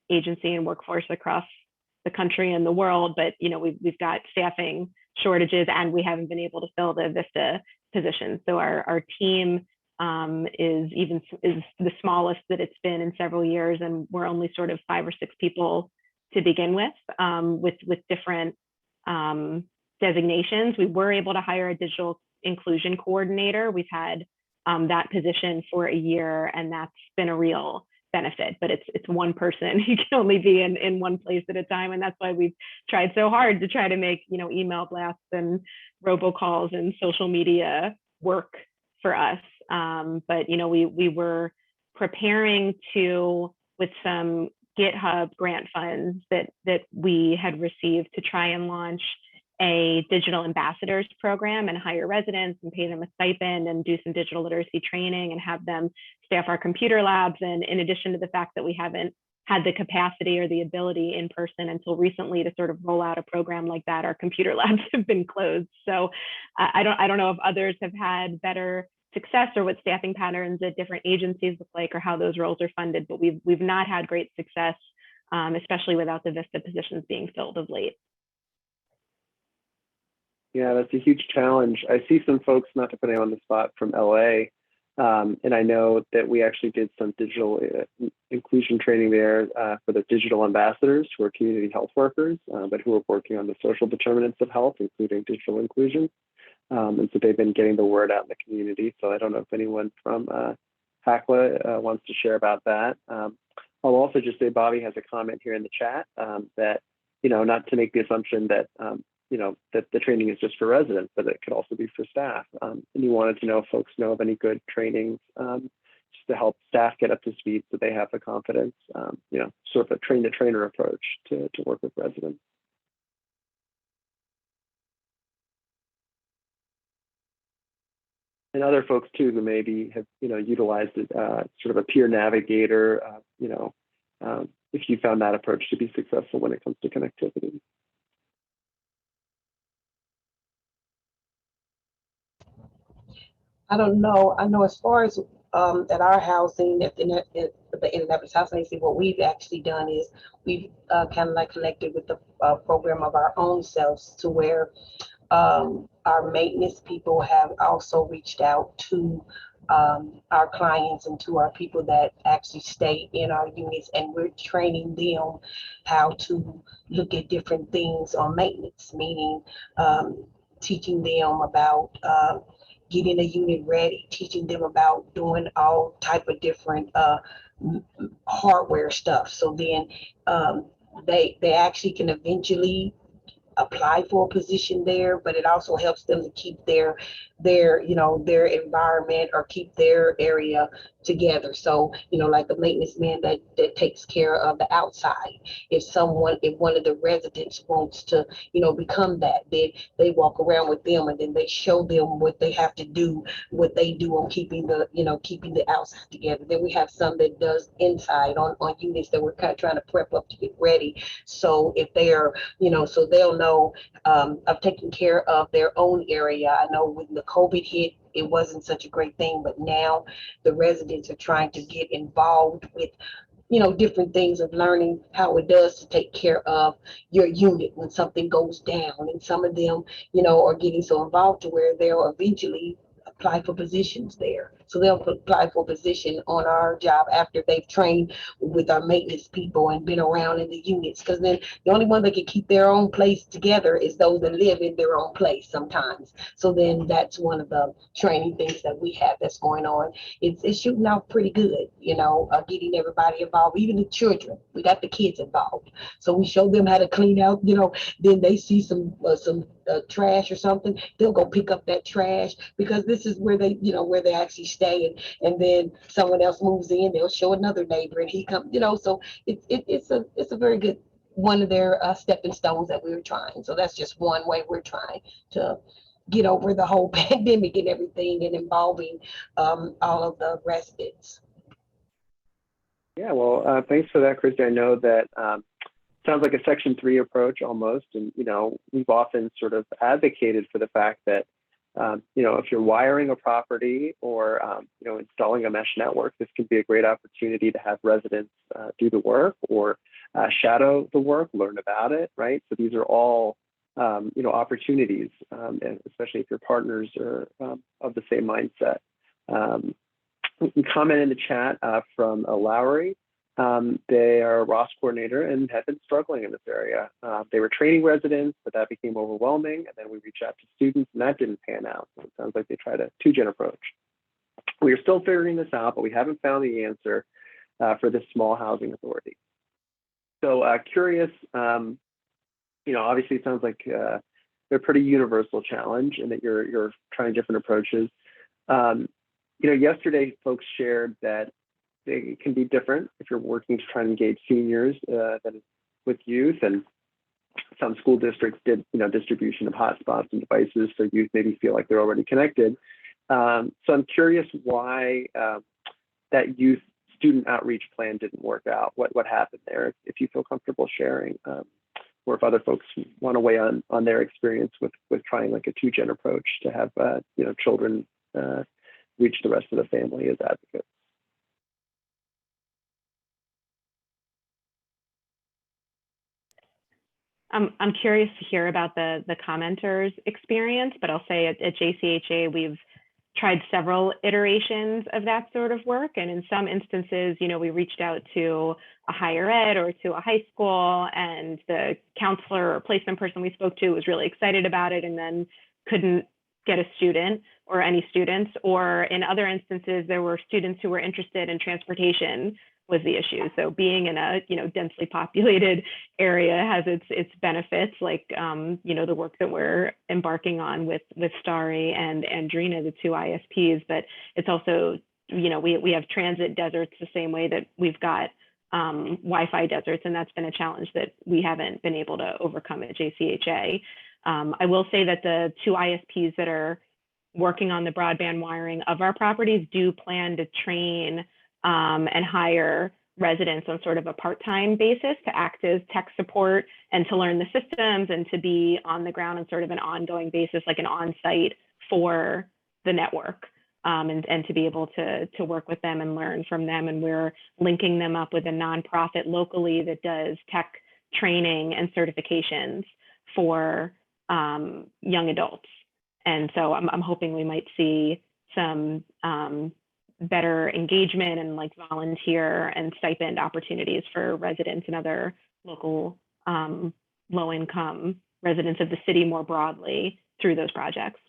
agency and workforce across the country and the world, but we've got staffing shortages, and we haven't been able to fill the Vista positions. So our team is the smallest that it's been in several years, and we're only sort of 5 or 6 people to begin with different designations. We were able to hire a digital inclusion coordinator. We've had that position for a year, and that's been a real benefit, but it's one person. You can only be in one place at a time, and that's why we've tried so hard to try to make email blasts and robocalls and social media work for us. But we were preparing to, with some GitHub grant funds that we had received, to try and launch a digital ambassadors program and hire residents and pay them a stipend and do some digital literacy training and have them staff our computer labs. And in addition to the fact that we haven't had the capacity or the ability in person until recently to sort of roll out a program like that, our computer labs have been closed. So I don't know if others have had better success or what staffing patterns at different agencies look like or how those roles are funded, but we've not had great success, especially without the VISTA positions being filled of late. Yeah, that's a huge challenge. I see some folks, not to put anyone on the spot, from LA, and I know that we actually did some digital inclusion training there for the digital ambassadors, who are community health workers, but who are working on the social determinants of health, including digital inclusion. And so they've been getting the word out in the community. So I don't know if anyone from HACLA wants to share about that. I'll also just say Bobby has a comment here in the chat that, not to make the assumption that, that the training is just for residents, but it could also be for staff. And you wanted to know if folks know of any good trainings just to help staff get up to speed so they have the confidence, sort of a train the trainer approach to work with residents. And other folks too who maybe have utilized it, sort of a peer navigator, if you found that approach to be successful when it comes to connectivity. I don't know. I know as far as at our housing, at the Indianapolis Housing Agency, what we've actually done is we've kind of like connected with the program of our own selves, to where our maintenance people have also reached out to our clients and to our people that actually stay in our units, and we're training them how to look at different things on maintenance, meaning teaching them about getting a unit ready, teaching them about doing all type of different hardware stuff. So then they actually can eventually apply for a position there, but it also helps them to keep their environment or keep their area together. So, like the maintenance man that takes care of the outside. If one of the residents wants to, become that, then they walk around with them and then they show them what they have to do, what they do on keeping the outside together. Then we have some that does inside on units that we're kind of trying to prep up to get ready. So if they are, so they'll know of taking care of their own area. I know when the COVID hit, it wasn't such a great thing, but now the residents are trying to get involved with different things of learning how it does to take care of your unit when something goes down. And some of them, are getting so involved to where they'll eventually apply for positions there. So they'll apply for a position on our job after they've trained with our maintenance people and been around in the units. Because then the only one that can keep their own place together is those that live in their own place sometimes. So then that's one of the training things that we have that's going on. It's shooting out pretty good, getting everybody involved, even the children. We got the kids involved. So we show them how to clean out, then they see some trash or something, they'll go pick up that trash, because this is where they actually stay, and then someone else moves in, they'll show another neighbor and he comes, so it's a very good one of their stepping stones that we were trying. So that's just one way we're trying to get over the whole pandemic and everything, and involving all of the residents. Yeah, well, thanks for that, Christy. I know that sounds like a Section 3 approach almost, and we've often sort of advocated for the fact that if you're wiring a property or installing a mesh network, this can be a great opportunity to have residents do the work or shadow the work, learn about it, right? So these are all opportunities, and especially if your partners are of the same mindset. Comment in the chat from Lowry. They are a Ross coordinator and have been struggling in this area. They were training residents, but that became overwhelming. And then we reached out to students and that didn't pan out. So it sounds like they tried a two-gen approach. We are still figuring this out, but we haven't found the answer for this small housing authority. So curious, obviously it sounds like they're a pretty universal challenge and that you're trying different approaches. Yesterday folks shared that they can be different if you're working to try and engage seniors than with youth, and some school districts did distribution of hotspots and devices so youth maybe feel like they're already connected. So I'm curious why that youth student outreach plan didn't work out. What happened there? If you feel comfortable sharing, or if other folks want to weigh on their experience with trying like a two-gen approach to have children reach the rest of the family as advocates. I'm curious to hear about the commenters' experience, but I'll say at JCHA, we've tried several iterations of that sort of work. And in some instances, we reached out to a higher ed or to a high school, and the counselor or placement person we spoke to was really excited about it and then couldn't get a student or any students. Or in other instances, there were students who were interested in transportation was the issue. So being in a densely populated area has its benefits, like the work that we're embarking on with Starry and Andrina, the two ISPs. But it's also we have transit deserts the same way that we've got Wi-Fi deserts, and that's been a challenge that we haven't been able to overcome at JCHA. I will say that the two ISPs that are working on the broadband wiring of our properties do plan to train and hire residents on sort of a part-time basis to act as tech support and to learn the systems and to be on the ground on sort of an ongoing basis, like an on-site for the network, and to be able to work with them and learn from them. And we're linking them up with a nonprofit locally that does tech training and certifications for young adults. And so I'm hoping we might see some better engagement and like volunteer and stipend opportunities for residents and other local low-income residents of the city more broadly through those projects.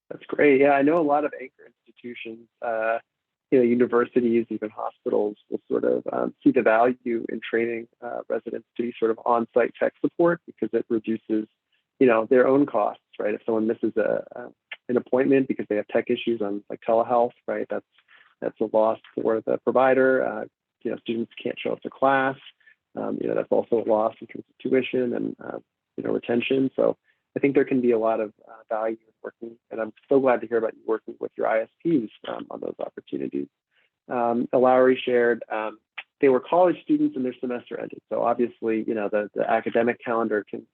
That's great. Yeah, I know a lot of anchor institutions, universities, even hospitals will sort of see the value in training residents to be sort of on-site tech support because it reduces, their own costs, right? If someone misses an appointment because they have tech issues on like telehealth, right? That's a loss for the provider. Students can't show up to class. That's also a loss in terms of tuition and retention. So I think there can be a lot of value in working, and I'm so glad to hear about you working with your ISPs on those opportunities. Lowry shared they were college students and their semester ended. So obviously, the academic calendar can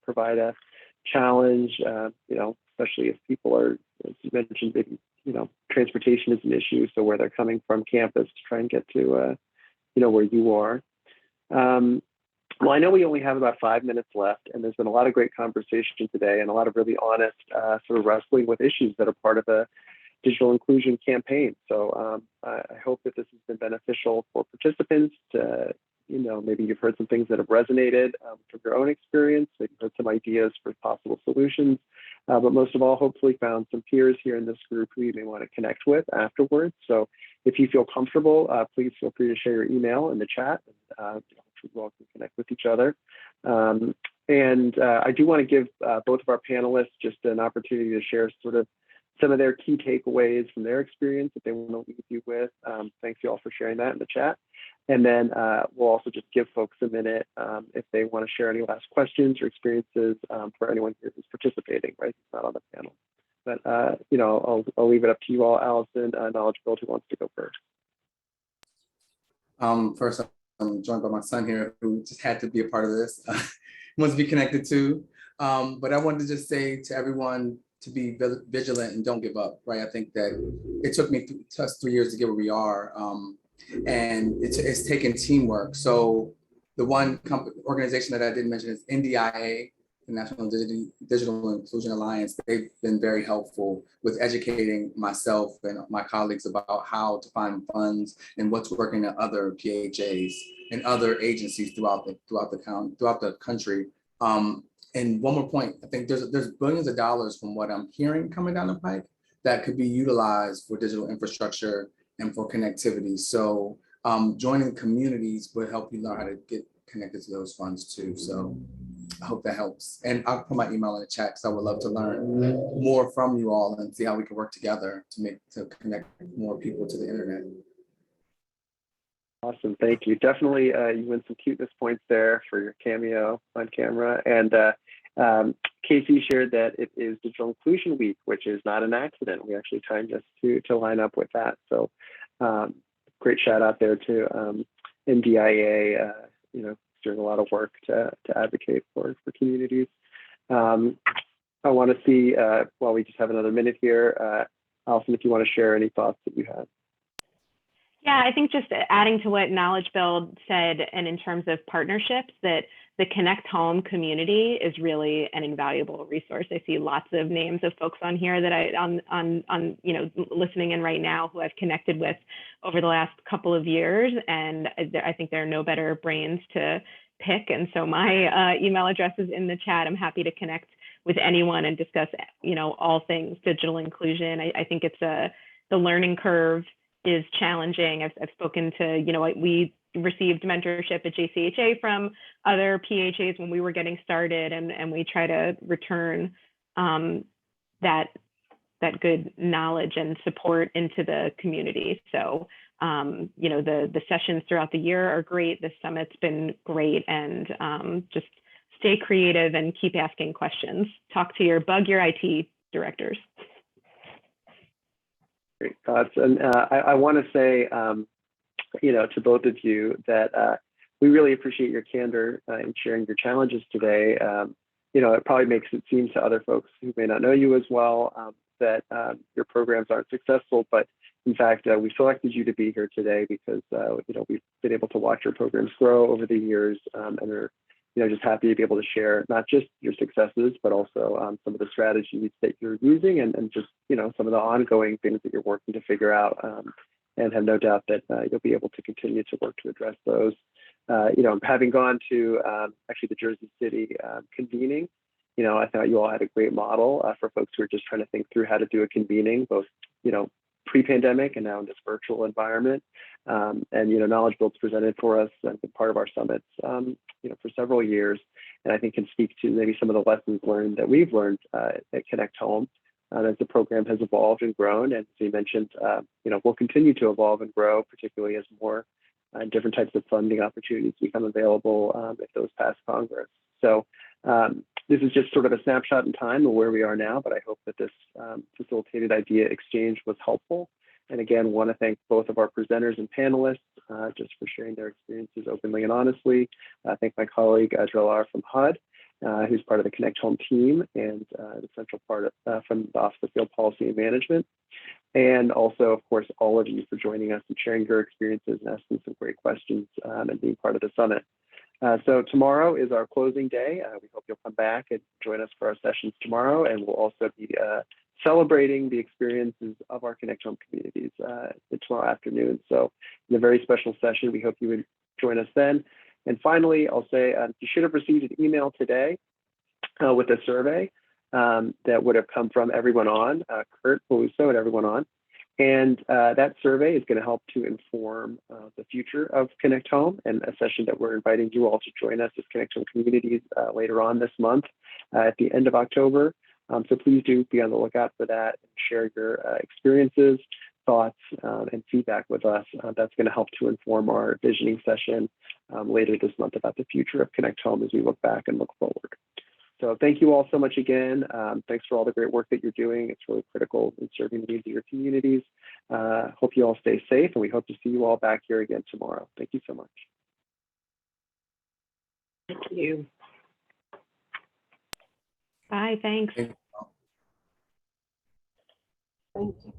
provide a challenge, especially if people are, as you mentioned, maybe, transportation is an issue. So where they're coming from campus to try and get to, where you are. Well, I know we only have about 5 minutes left, and there's been a lot of great conversation today and a lot of really honest sort of wrestling with issues that are part of a digital inclusion campaign. So I hope that this has been beneficial for participants to, maybe you've heard some things that have resonated from your own experience, maybe heard some ideas for possible solutions, but most of all, hopefully found some peers here in this group who you may want to connect with afterwards. So if you feel comfortable, please feel free to share your email in the chat. We all can connect with each other. And I do want to give both of our panelists just an opportunity to share sort of some of their key takeaways from their experience that they want to leave you with. Thanks you all for sharing that in the chat. And then we'll also just give folks a minute if they want to share any last questions or experiences for anyone here who's participating, right? It's not on the panel. But, I'll leave it up to you all. Allison, Knowledge Build, who wants to go first? First, I'm joined by my son here, who just had to be a part of this, wants to be connected to. But I wanted to just say to everyone to be vigilant and don't give up, right? I think that it took me us 3 years to get where we are, and it's taken teamwork. So the one organization that I didn't mention is NDIA, the National Digital Inclusion Alliance, they've been very helpful with educating myself and my colleagues about how to find funds and what's working at other PHAs and other agencies throughout the country. And one more point, I think there's billions of dollars from what I'm hearing coming down the pike that could be utilized for digital infrastructure and for connectivity. So joining communities would help you learn how to get connected to those funds too. So I hope that helps. And I'll put my email in the chat because I would love to learn more from you all and see how we can work together to connect more people to the internet. Awesome, thank you. Definitely, you win some cuteness points there for your cameo on camera. And Casey shared that it is Digital Inclusion Week, which is not an accident. We actually timed this to line up with that. So great shout out there to NDIA, doing a lot of work to advocate for communities. I want to see, while we just have another minute here, Allison, if you want to share any thoughts that you have. Yeah, I think just adding to what Knowledge Build said, and in terms of partnerships, that the Connect Home community is really an invaluable resource. I see lots of names of folks on here that listening in right now who I've connected with over the last couple of years, and I think there are no better brains to pick. And so my email address is in the chat. I'm happy to connect with anyone and discuss, all things digital inclusion. I think it's the learning curve is challenging. I've spoken to, we received mentorship at JCHA from other PHAs when we were getting started, and we try to return that good knowledge and support into the community. So, the sessions throughout the year are great. The summit's been great, and just stay creative and keep asking questions. Bug your IT directors. Great thoughts. And I want to say, to both of you that we really appreciate your candor in sharing your challenges today. It probably makes it seem to other folks who may not know you as well that your programs aren't successful, but in fact, we selected you to be here today because, we've been able to watch your programs grow over the years, and are just happy to be able to share not just your successes, but also some of the strategies that you're using and just, some of the ongoing things that you're working to figure out, and have no doubt that you'll be able to continue to work to address those. Having gone to actually the Jersey City convening, I thought you all had a great model for folks who are just trying to think through how to do a convening, both, pre-pandemic and now in this virtual environment. Knowledge Build's presented for us and been part of our summits, for several years, and I think can speak to maybe some of the lessons learned that we've learned at Connect Home as the program has evolved and grown. And as you mentioned, we'll continue to evolve and grow, particularly as more different types of funding opportunities become available if those pass Congress. So this is just sort of a snapshot in time of where we are now, but I hope that this facilitated idea exchange was helpful. And again, want to thank both of our presenters and panelists just for sharing their experiences openly and honestly. Thank my colleague, Drelar from HUD, who's part of the Connect Home team and the central part from the Office of Field Policy and Management. And also, of course, all of you for joining us and sharing your experiences and asking some great questions and being part of the summit. So tomorrow is our closing day. We hope you'll come back and join us for our sessions tomorrow. And we'll also be celebrating the experiences of our Connect Home communities tomorrow afternoon. So in a very special session, we hope you would join us then. And finally, I'll say you should have received an email today with a survey that would have come from everyone on, Kurt, CHUSA, and everyone on. And that survey is going to help to inform the future of Connect Home, and a session that we're inviting you all to join us as Connect Home communities later on this month at the end of October. So please do be on the lookout for that and share your experiences, thoughts, and feedback with us. That's going to help to inform our visioning session later this month about the future of Connect Home as we look back and look forward. So thank you all so much again. Thanks for all the great work that you're doing. It's really critical in serving the needs of your communities. Hope you all stay safe, and we hope to see you all back here again tomorrow. Thank you so much. Thank you. Bye, thanks. Thank you. Thank you.